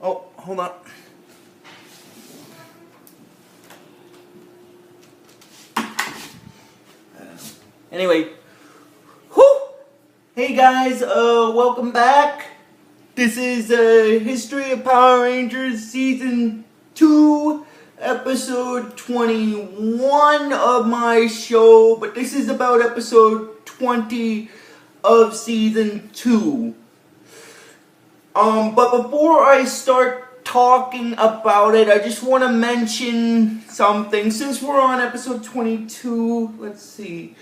Oh, hold on. Anyway, whew! Hey guys, welcome back. This is History of Power Rangers Season 2, Episode 21 of my show, but this is about Episode 20 of Season 2. But before I start talking about it, I just want to mention something. Since we're on Episode 22, let's see,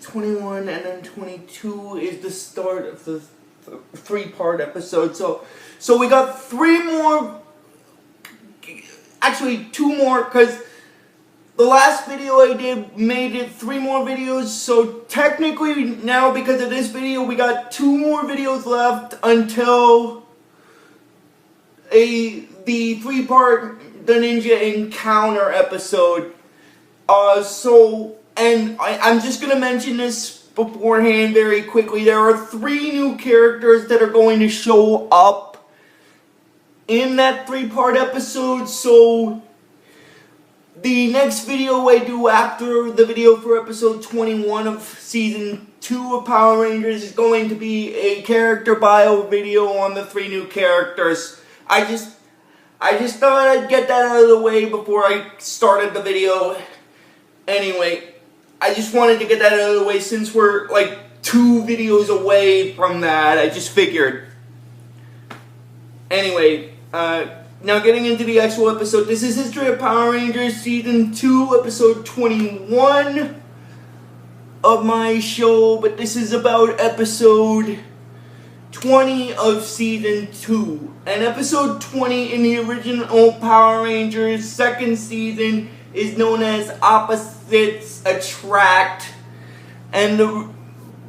21 and then 22 is the start of the three-part episode. So we got three more, actually two more, because the last video I did made it three more videos. So technically now, because of this video, we got two more videos left until the three-part The Ninja Encounter episode. And I'm just going to mention this beforehand very quickly. There are three new characters that are going to show up in that three-part episode. So the next video I do after the video for episode 21 of season 2 of Power Rangers is going to be a character bio video on the three new characters. I just thought I'd get that out of the way before I started the video. Anyway, I just wanted to get that out of the way since we're like 2 videos away from that. I just figured. Anyway, now getting into the actual episode. This is History of Power Rangers Season 2, Episode 21 of my show. But this is about Episode 20 of Season 2. And Episode 20 in the original Power Rangers second season is known as Opposites Attract. And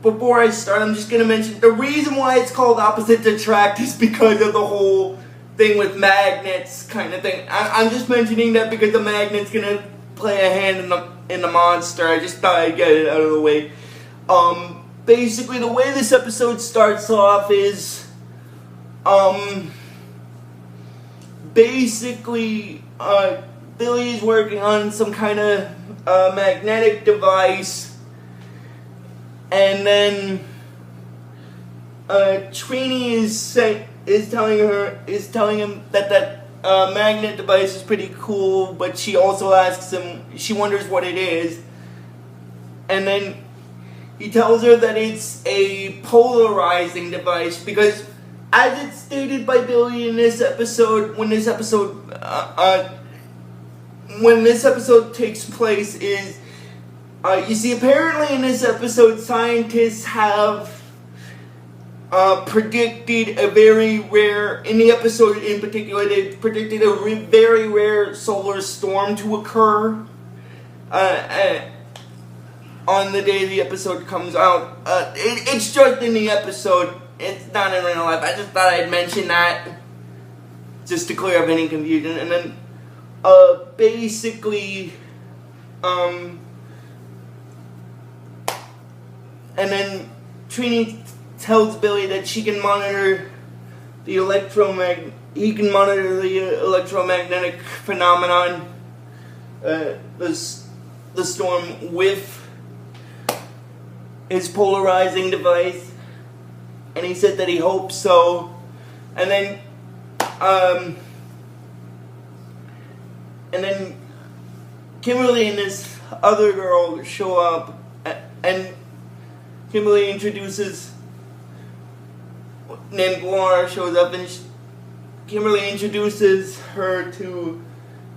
before I start, I'm just going to mention the reason why it's called Opposites Attract is because of the whole thing with magnets kind of thing. I'm just mentioning that because the magnet's going to play a hand in the monster. I just thought I'd get it out of the way. Basically, the way this episode starts off is, Billy is working on some kind of magnetic device, and then Trini is telling him that magnet device is pretty cool, but she also asks him, she wonders what it is, and then he tells her that it's a polarizing device because, as it's stated by Billy in this episode, when this episode takes place is, you see, apparently in this episode, scientists have predicted a very rare, in the episode in particular, they predicted a very rare solar storm to occur on the day the episode comes out. It's just in the episode, it's not in real life. I just thought I'd mention that, just to clear up any confusion. And then basically, and then Trini tells Billy that she can monitor the electromagnetic phenomenon, the storm, with his polarizing device, and he said that he hopes so. And then Kimberly and this other girl show up, and Kimberly introduces, named Laura shows up, and Kimberly introduces her to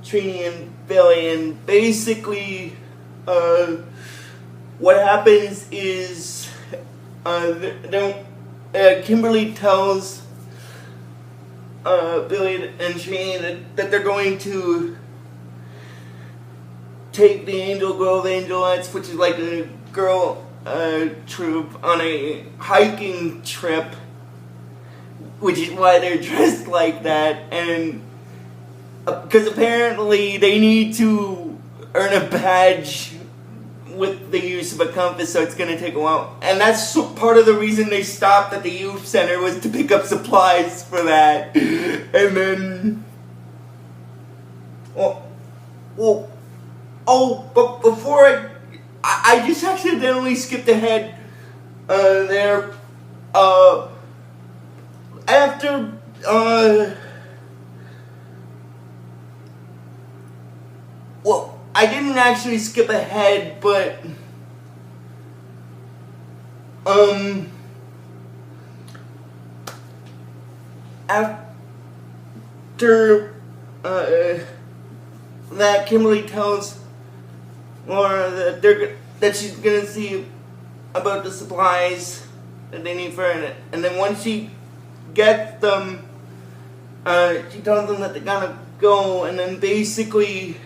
Trini and Billy, and basically, what happens is, Kimberly tells Billy and Trini that they're going to take the Angel Grove Angelettes, which is like a girl troop, on a hiking trip, which is why they're dressed like that, and because apparently they need to earn a badge with the use of a compass, so it's gonna take a while. And that's part of the reason they stopped at the youth center, was to pick up supplies for that. And then, but before I just accidentally skipped ahead there. After I didn't actually skip ahead, but after that, Kimberly tells Laura that she's gonna see about the supplies that they need for it, and then once she gets them, she tells them that they're gonna go, and then basically,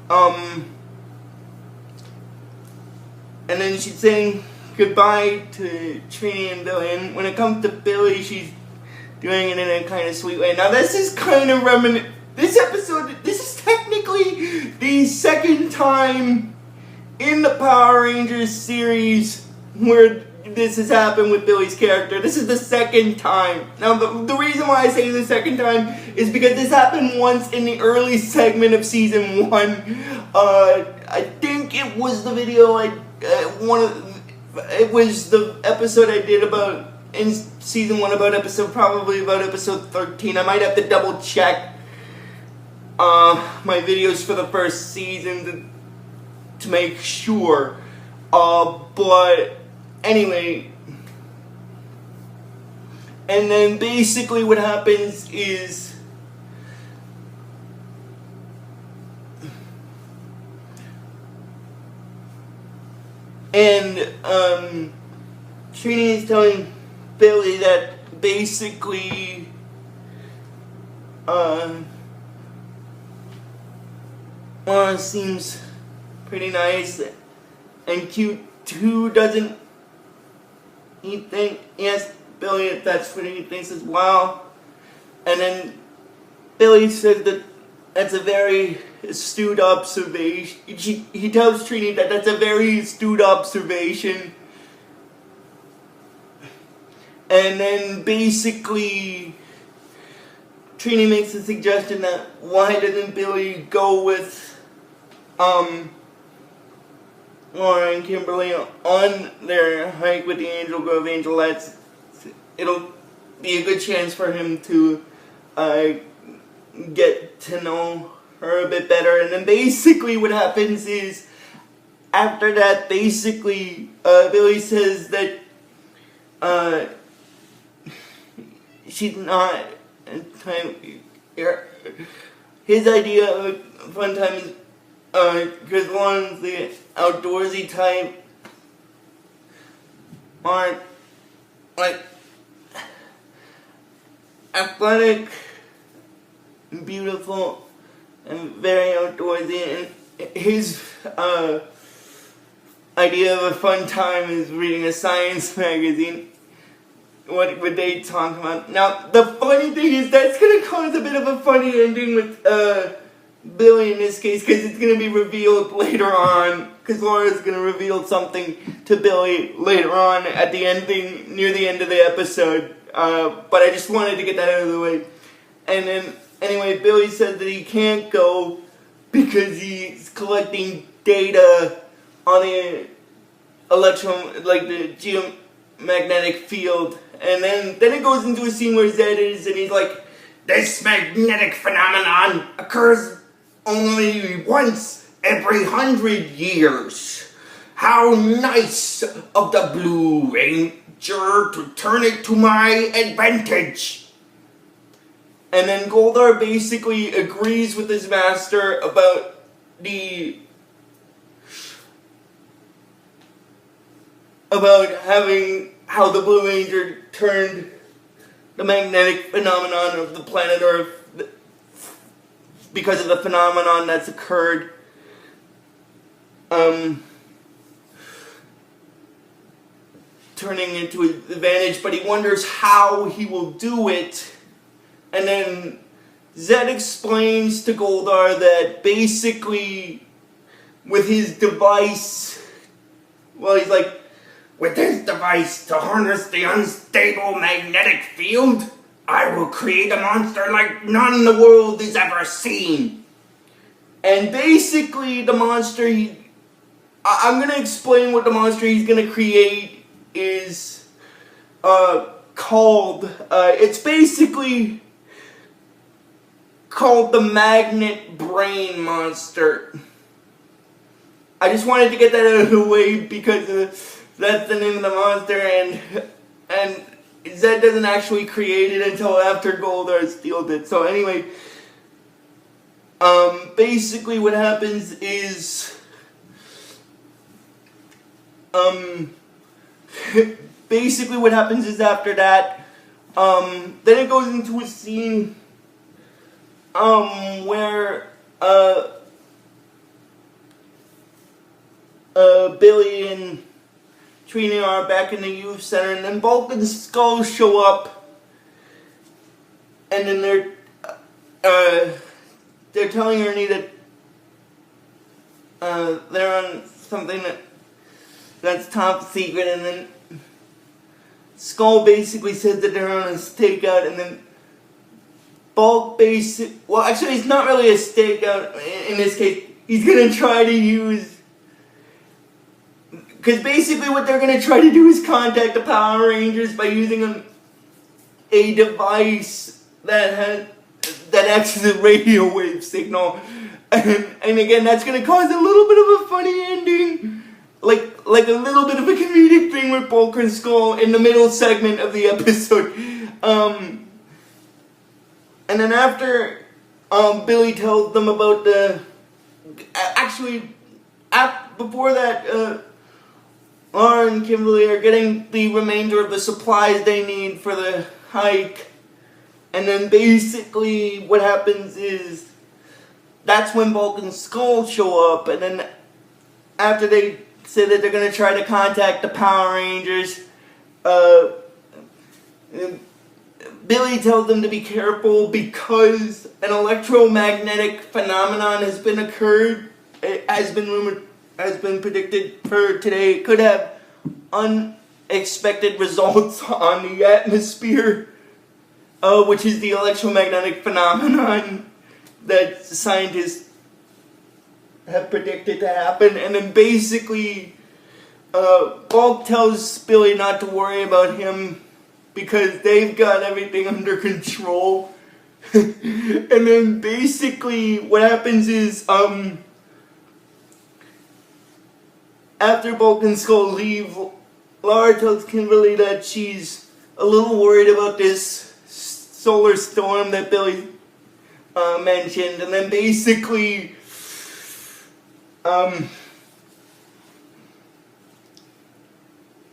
and then she's saying goodbye to Trini and Billy, and when it comes to Billy, she's doing it in a kind of sweet way. Now this is kind of this episode, this is technically the second time in the Power Rangers series where this has happened with Billy's character. This is the second time. Now, the reason why I say the second time is because this happened once in the early segment of season 1. I think it was the video it was the episode I did in season 1 about episode 13. I might have to double check my videos for the first season to make sure. But anyway, and then basically what happens is Trini is telling Billy that basically Laura seems pretty nice and cute too, doesn't he think? Yes, Billy, if that's what he thinks as well. And then Billy says that that's a very astute observation. He tells Trini that that's a very astute observation. And then basically Trini makes a suggestion that why doesn't Billy go with Laura and Kimberly on their hike with the Angel Grove Angelettes. It'll be a good chance for him to get to know her a bit better. And then basically what happens is, after that, basically Billy says that she's not his idea of a fun time is because Lauren's the outdoorsy type, aren't like athletic, beautiful, and very outdoorsy. And his idea of a fun time is reading a science magazine. What would they talk about? Now, the funny thing is that's going to cause a bit of a funny ending with Billy in this case, because it's going to be revealed later on, because Laura's going to reveal something to Billy later on at the ending, near the end of the episode. But I just wanted to get that out of the way. And then, anyway, Billy said that he can't go because he's collecting data on the the geomagnetic field. And then it goes into a scene where Zed is, and he's like, "This magnetic phenomenon occurs only once every 100 years. How nice of the Blue Ranger to turn it to my advantage." And then Goldar basically agrees with his master about having how the Blue Ranger turned the magnetic phenomenon of the planet Earth, because of the phenomenon that's occurred, turning into his advantage, but he wonders how he will do it. And then Zed explains to Goldar that basically with his device. Well, he's like, with this device to harness the unstable magnetic field, I will create a monster like none the world has ever seen. And basically, the monster I'm gonna explain what the monster he's gonna create is called. It's basically called the Magnet Brain Monster. I just wanted to get that out of the way because that's the name of the monster, and Zed doesn't actually create it until after Goldar steals it. So anyway, basically what happens is, after that, then it goes into a scene, where, Billy and Trini are back in the youth center, and then Bulk and Skull show up, and then they're telling Ernie that they're on something that's top secret, and then Skull basically says that they're on a stakeout, and then Bulk well, actually it's not really a stakeout in this case. He's gonna try to use, because basically what they're going to try to do is contact the Power Rangers by using a device that acts as a radio wave signal. And again, that's going to cause a little bit of a funny ending. Like a little bit of a comedic thing with Bulk and Skull in the middle segment of the episode. And then after Billy tells them about before that, Laura and Kimberly are getting the remainder of the supplies they need for the hike. And then basically what happens is, that's when Bulk and Skull show up. And then after they say that they're going to try to contact the Power Rangers, Billy tells them to be careful because an electromagnetic phenomenon has been predicted for today. It could have unexpected results on the atmosphere, which is the electromagnetic phenomenon that scientists have predicted to happen. And then basically, Bulk tells Billy not to worry about him because they've got everything under control. And then basically what happens is, after Bulk and Skull leave, Laura tells Kimberly that she's a little worried about this solar storm that Billy mentioned. And then basically,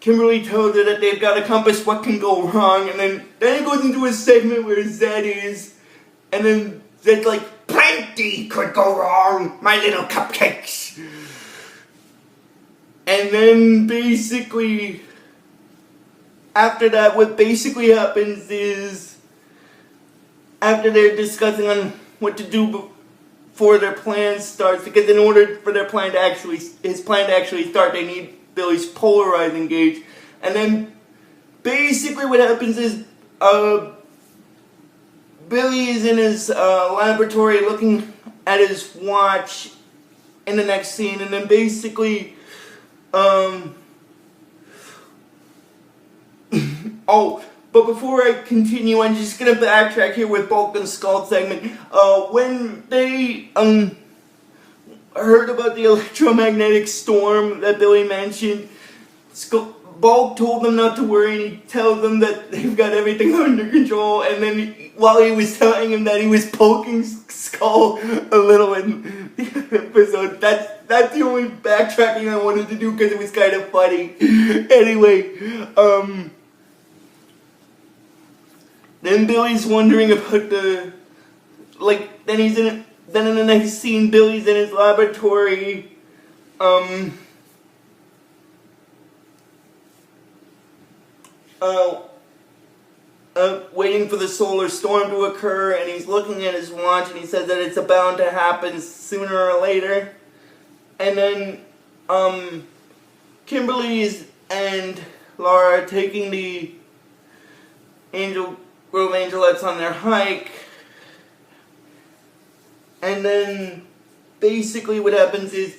Kimberly tells her that they've got to compass what can go wrong. And then it goes into a segment where Zed is, and then Zed's like, plenty could go wrong, my little cupcakes. And then basically, after that, what basically happens is, after they're discussing on what to do before their plan starts, because in order for his plan to actually start, they need Billy's polarizing gauge. And then basically what happens is, Billy is in his laboratory looking at his watch in the next scene, and then basically, but before I continue, I'm just gonna backtrack here with Bulk and Skull segment. When they heard about the electromagnetic storm that Billy mentioned, Bulk told them not to worry, and he tells them that they've got everything under control. And then while he was telling him that, he was poking Skull a little in the episode. That's the only backtracking I wanted to do because it was kind of funny. Anyway, then Billy's wondering about then in the next scene, Billy's in his laboratory, waiting for the solar storm to occur, and he's looking at his watch, and he says that it's bound to happen sooner or later. And then, Kimberly and Laura are taking the Grove Angelettes on their hike. And then, basically what happens is,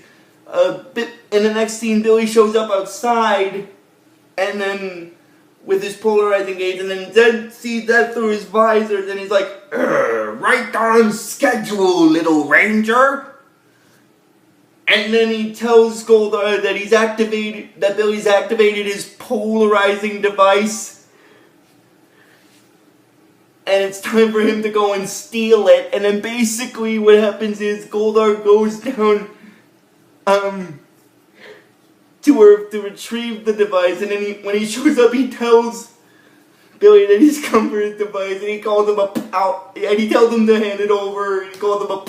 in the next scene, Billy shows up outside, and then, with his polarizing gauge, and then Zed sees that through his visor, and he's like, right on schedule, little ranger. And then he tells Goldar that Billy's activated his polarizing device, and it's time for him to go and steal it. And then basically what happens is Goldar goes down to Earth to retrieve the device, and then when he shows up, he tells Billy that he's come for his device, and he calls him and he tells him to hand it over, and he calls him a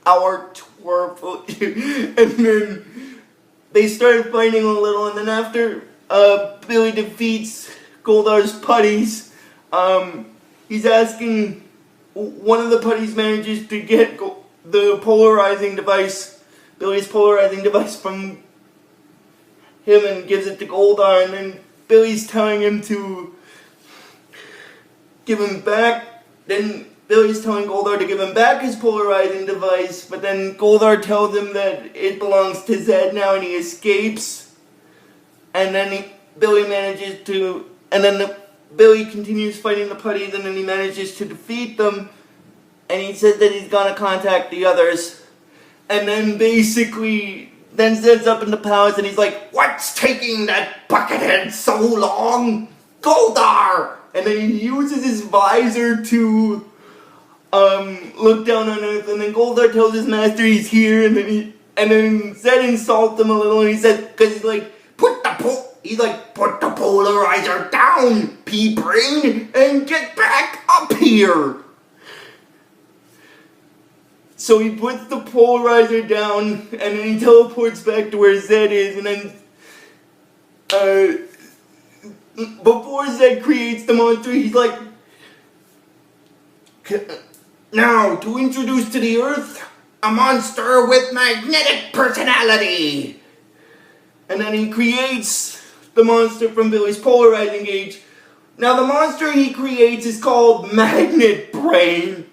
power twerp, and then they start fighting a little, and then after Billy defeats Goldar's putties, he's asking, one of the putties manages to get the polarizing device, Billy's polarizing device from him, and gives it to Goldar, and then Billy's telling him to give him back, then Billy's telling Goldar to give him back his polarizing device, but then Goldar tells him that it belongs to Zed now, and he escapes, and then Billy continues fighting the putties, and then he manages to defeat them, and he says that he's gonna contact the others. And then basically, then Zed's up in the palace, and he's like, "What's taking that buckethead so long? Goldar!" And then he uses his visor to look down on Earth, and then Goldar tells his master he's here, and then Zed insults him a little, and he says, because he's like, put the polarizer down, pea-brain, and get back up here. So he puts the polarizer down, and then he teleports back to where Zed is, and then, before Zed creates the monster, he's like, "Now, to introduce to the Earth, a monster with magnetic personality." And then he creates the monster from Billy's polarizing gauge. Now, the monster he creates is called Magnet Brain,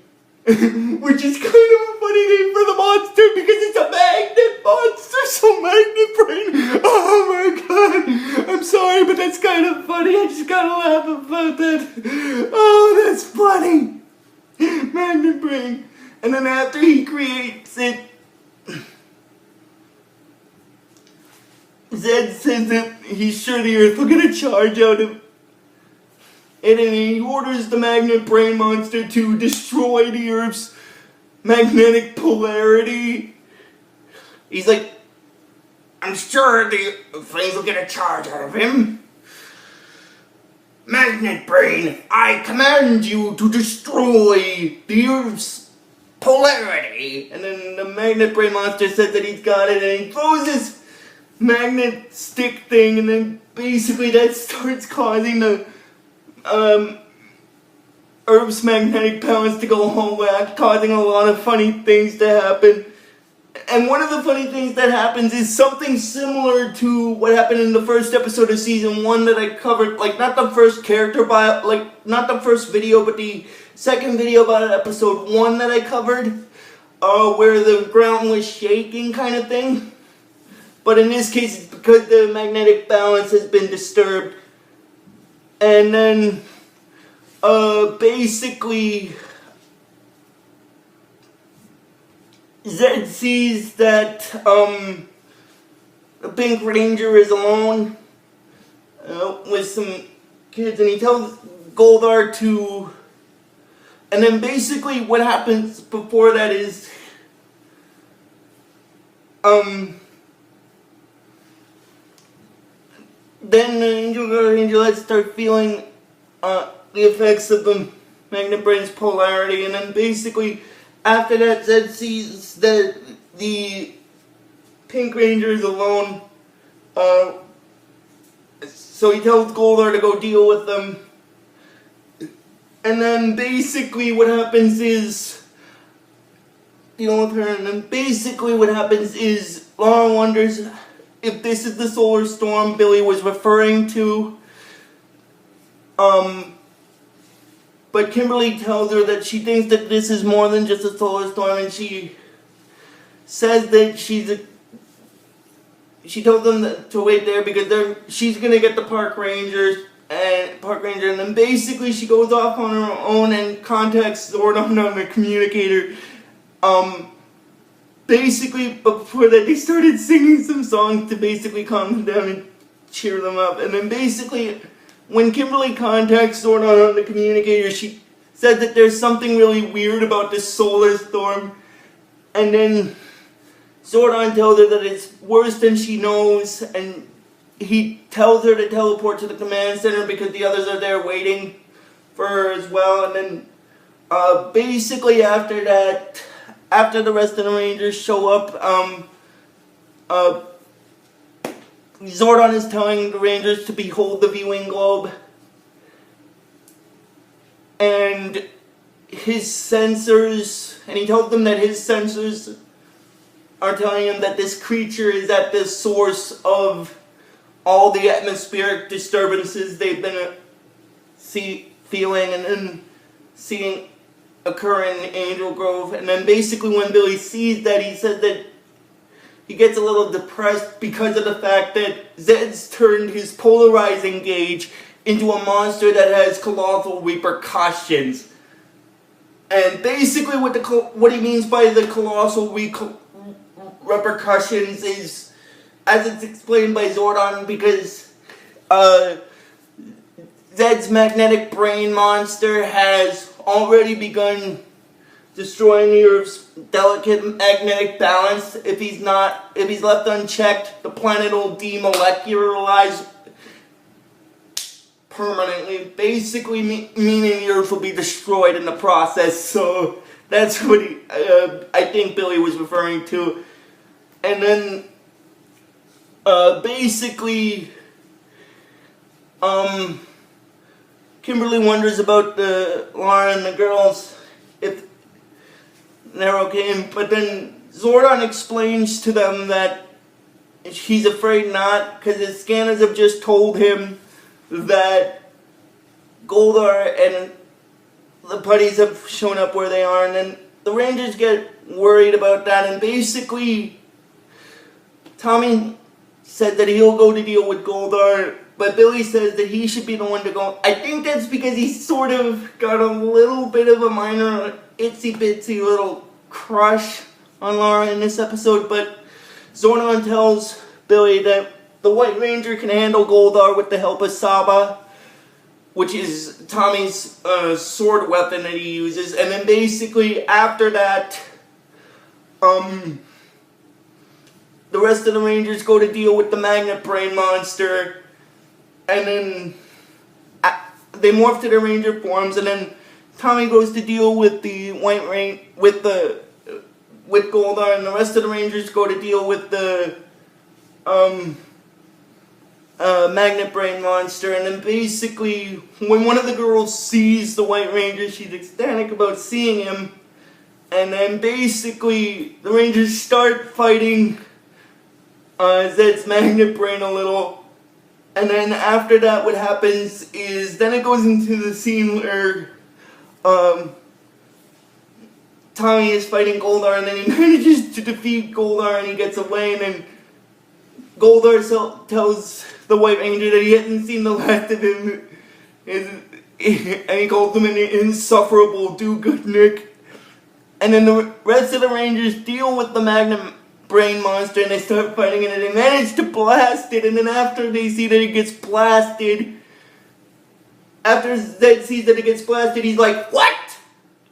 which is kind of a funny name for the monster because it's a magnet monster, so Magnet Brain. Oh my god, I'm sorry, but that's kind of funny. I just gotta laugh about that. Oh, that's funny. Magnet Brain. And then after he creates it, Zed says that he's sure the Earth will get a charge out of it, and he orders the Magnet Brain monster to destroy the Earth's magnetic polarity. He's like, "I'm sure the things will get a charge out of him. Magnet Brain, I command you to destroy the Earth's polarity." And then the Magnet Brain monster says that he's got it, and he throws this magnet stick thing, and then basically that starts causing the Earth's magnetic balance to go home whack, causing a lot of funny things to happen. And one of the funny things that happens is something similar to what happened in the first episode of season 1 that I covered, like not the first not the first video, but the second video about episode 1 that I covered, where the ground was shaking kind of thing. But in this case, it's because the magnetic balance has been disturbed. And then, basically, Zed sees that, the Pink Ranger is alone, with some kids, and he tells Goldar to, and then basically what happens before that is, then the Angelettes start feeling the effects of the Magnet Brain's polarity, and then basically after that, Zed sees that the Pink Ranger is alone, so he tells Goldar to go deal with them, and then basically what happens is, dealing with her, and then basically what happens is, Laura wonders if this is the solar storm Billy was referring to. But Kimberly tells her that she thinks that this is more than just a solar storm, and she says that she told them to wait there because she's gonna get the park ranger, and then basically she goes off on her own and contacts Zordon on the communicator. Basically, before that, they started singing some songs to basically calm them down and cheer them up. And then basically, when Kimberly contacts Zordon on the communicator, she said that there's something really weird about this solar storm. And then Zordon tells her that it's worse than she knows, and he tells her to teleport to the command center because the others are there waiting for her as well. And then basically after that, after the rest of the Rangers show up, Zordon is telling the Rangers to behold the viewing globe. And his sensors, and he tells them that his sensors are telling him that this creature is at the source of all the atmospheric disturbances they've been feeling and then seeing occur in Angel Grove. And then basically when Billy sees that, he says that he gets a little depressed because of the fact that Zed's turned his polarizing gauge into a monster that has colossal repercussions. And basically what he means by the colossal repercussions is, as it's explained by Zordon, because Zed's magnetic brain monster has already begun destroying the Earth's delicate magnetic balance. If he's left unchecked, the planet will demolecularize permanently, basically meaning the Earth will be destroyed in the process. So that's what I think Billy was referring to. And then basically Kimberly wonders about Laura and the girls, if they're okay, but then Zordon explains to them that he's afraid not, because his scanners have just told him that Goldar and the putties have shown up where they are, and then the Rangers get worried about that, and basically Tommy said that he'll go to deal with Goldar, but Billy says that he should be the one to go. I think that's because he sort of got a little bit of a minor itsy bitsy little crush on Laura in this episode, but Zordon tells Billy that the White Ranger can handle Goldar with the help of Saba, which is Tommy's sword weapon that he uses. And then basically after that, the rest of the Rangers go to deal with the Magnet Brain monster, and then they morph to their Ranger forms, and then Tommy goes to deal with the White Ranger with Goldar, and the rest of the Rangers go to deal with the Magnet Brain monster. And then basically when one of the girls sees the White Ranger, she's ecstatic about seeing him, and then basically the Rangers start fighting Zed's Magnet Brain a little. And then after that, what happens is, then it goes into the scene where Tommy is fighting Goldar, and then he manages to defeat Goldar and he gets away, and then Goldar tells the White Ranger that he hasn't seen the last of him, and he calls him an insufferable do-goodnik. And then the rest of the Rangers deal with the Magnet Brain monster, and they start fighting it, and they manage to blast it. And then after they see that it gets blasted, after Zed sees that it gets blasted, he's like, "What?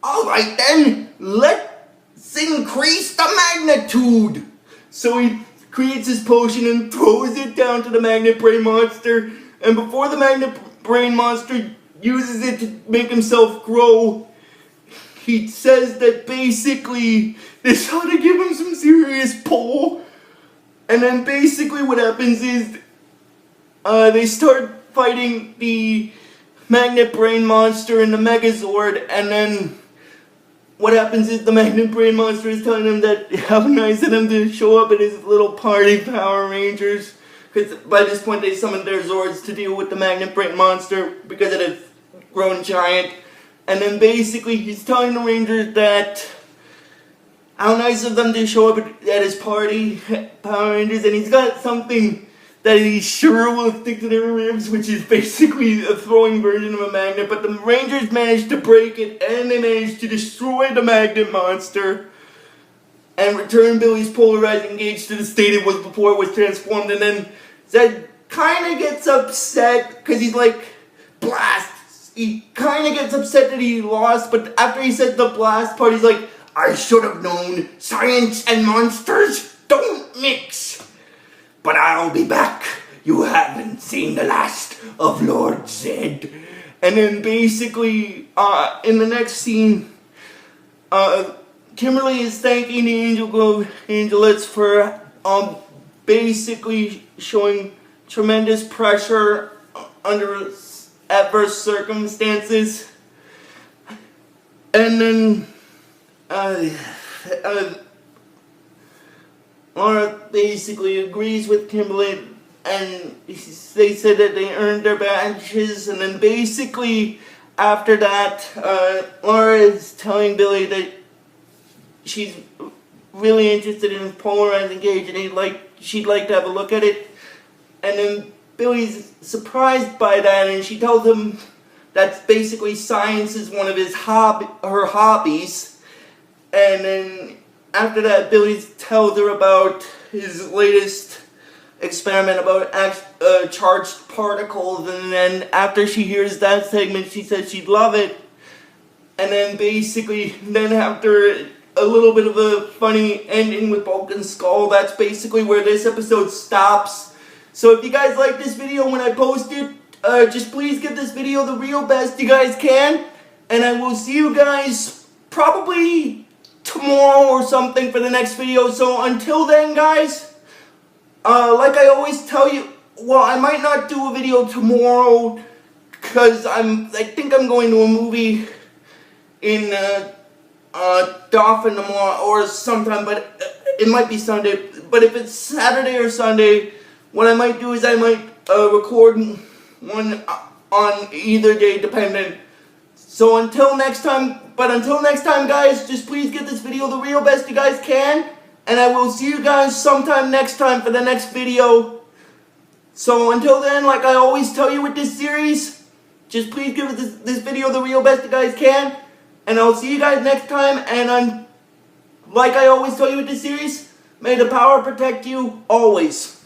Alright then, let's increase the magnitude." So he creates his potion and throws it down to the Magnet Brain monster, and before the Magnet Brain monster uses it to make himself grow, he says that basically this ought to give him some serious pull. And then basically what happens is they start fighting the Magnet Brain monster and the Megazord, and then what happens is the Magnet Brain Monster is telling him that how nice of them to show up at his little party, Power Rangers. Because by this point they summoned their Zords to deal with the Magnet Brain Monster because it had grown giant. And then basically he's telling the Rangers that how nice of them to show up at his party, Power Rangers, and he's got something that he's sure will stick to their ribs, which is basically a throwing version of a magnet, but the Rangers managed to break it, and they managed to destroy the Magnet Monster, and return Billy's polarizing gauge to the state it was before it was transformed, and then Zed kind of gets upset, because he's like, blast! He kind of gets upset that he lost, but after he said the blast part, he's like, I should have known, science and monsters don't mix! But I'll be back. You haven't seen the last of Lord Zed. And then basically, in the next scene, Kimberly is thanking the Angelettes for basically showing tremendous pressure under adverse circumstances. And then Laura basically agrees with Kimberly, and they said that they earned their badges, and then basically after that, Laura is telling Billy that she's really interested in his polarizing gauge, and she'd like to have a look at it, and then Billy's surprised by that, and she tells him that basically science is one of her hobbies, and then after that, Billy tells her about his latest experiment about charged particles, and then after she hears that segment, she says she'd love it. And then basically, after a little bit of a funny ending with Bulk and Skull, that's basically where this episode stops. So if you guys like this video when I post it, just please give this video the real best you guys can, and I will see you guys probably tomorrow or something for the next video. So until then, guys, like I always tell you, well, I might not do a video tomorrow because I think I'm going to a movie in Dauphin tomorrow or sometime, but it might be Sunday. But if it's Saturday or Sunday, what I might do is I might record one on either day, depending. So until next time, guys, just please give this video the real best you guys can, and I will see you guys sometime next time for the next video. So until then, like I always tell you with this series, just please give this video the real best you guys can, and I'll see you guys next time, and like I always tell you with this series, may the power protect you always.